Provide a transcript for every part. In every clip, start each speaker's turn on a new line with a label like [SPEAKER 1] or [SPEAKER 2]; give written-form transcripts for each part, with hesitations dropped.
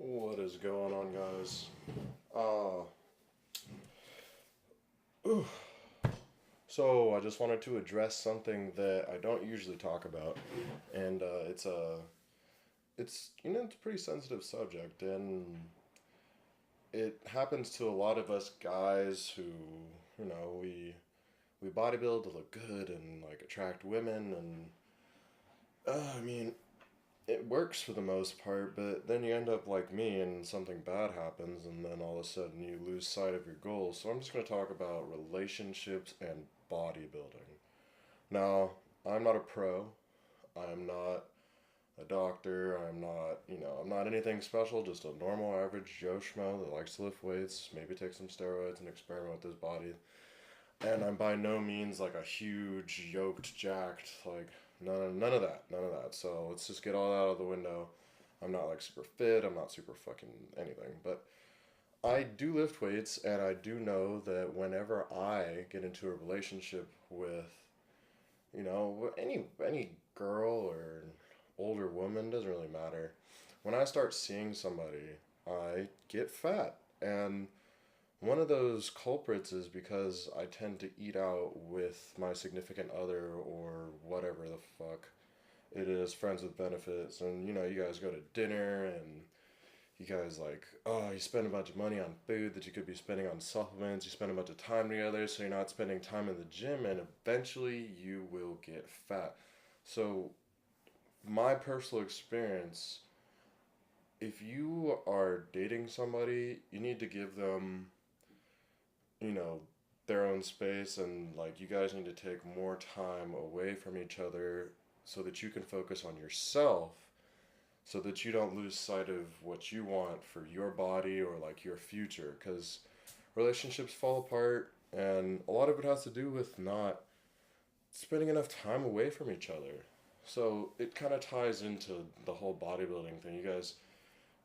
[SPEAKER 1] What is going on, guys? Uh, ooh. So I just wanted to address something that I don't usually talk about, and it's a pretty sensitive subject, and it happens to a lot of us guys who, we bodybuild to look good and like attract women, and I mean, it works for the most part, but then you end up like me and something bad happens, and then all of a sudden you lose sight of your goals. So I'm just going to talk about relationships and bodybuilding. Now, I'm not a pro. I'm not a doctor. I'm not anything special, just a normal average Joe Schmo that likes to lift weights, maybe take some steroids and experiment with his body. And I'm by no means like a huge, yoked, jacked, like none of that, none of that. So let's just get all that out of the window. I'm not like super fit. I'm not super fucking anything. But I do lift weights, and I do know that whenever I get into a relationship with, any girl or older woman, doesn't really matter. When I start seeing somebody, I get fat, and one of those culprits is because I tend to eat out with my significant other or whatever the fuck it is, friends with benefits. And you guys go to dinner and you guys like, oh, you spend a bunch of money on food that you could be spending on supplements. You spend a bunch of time together, so you're not spending time in the gym, and eventually you will get fat. So, my personal experience, if you are dating somebody, you need to give them you know, their own space, and like you guys need to take more time away from each other so that you can focus on yourself, so that you don't lose sight of what you want for your body or like your future, because relationships fall apart, and a lot of it has to do with not spending enough time away from each other. So it kind of ties into the whole bodybuilding thing. You guys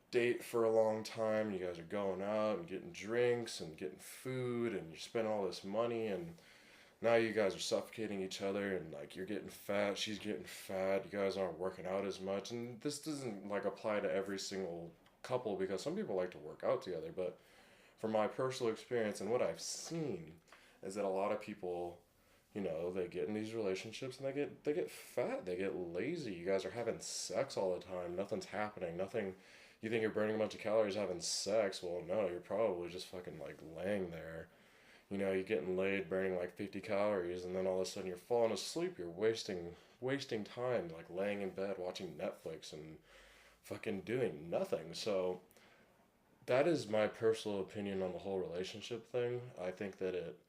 [SPEAKER 1] date for a long time. You guys are going out and getting drinks and getting food, and you spend all this money, and now you guys are suffocating each other, and like you're getting fat, she's getting fat, you guys aren't working out as much. And this doesn't like apply to every single couple, because some people like to work out together, but from my personal experience and what I've seen is that a lot of people, they get in these relationships and they get fat, they get lazy. You guys are having sex all the time, nothing's happening, nothing. You think you're burning a bunch of calories having sex? Well, no, you're probably just fucking like laying there. You're getting laid, burning like 50 calories, and then all of a sudden you're falling asleep. You're wasting time, like laying in bed watching Netflix and fucking doing nothing. So that is my personal opinion on the whole relationship thing. I think that it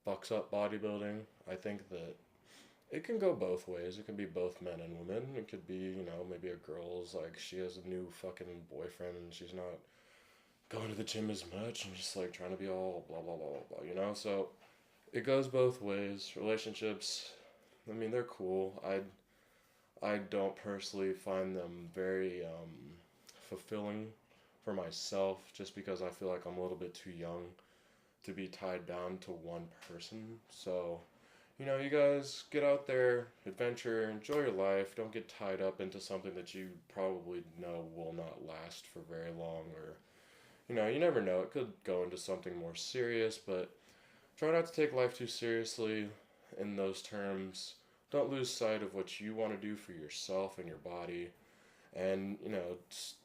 [SPEAKER 1] fucks up bodybuilding. I think that it can go both ways. It can be both men and women. It could be, maybe a girl's like she has a new fucking boyfriend and she's not going to the gym as much and just like trying to be all blah blah blah blah. So it goes both ways. Relationships, I mean, they're cool. I don't personally find them very fulfilling for myself, just because I feel like I'm a little bit too young to be tied down to one person. So you guys get out there, adventure, enjoy your life. Don't get tied up into something that you probably know will not last for very long, or, you never know. It could go into something more serious, but try not to take life too seriously in those terms. Don't lose sight of what you want to do for yourself and your body. And, just,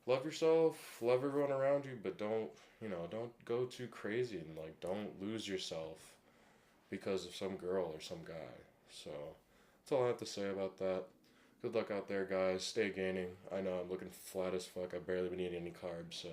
[SPEAKER 1] love yourself, love everyone around you, but don't go too crazy, and, like, don't lose yourself because of some girl or some guy. So that's all I have to say about that. Good luck out there, guys. Stay gaining. I know I'm looking flat as fuck. I've barely been eating any carbs, so.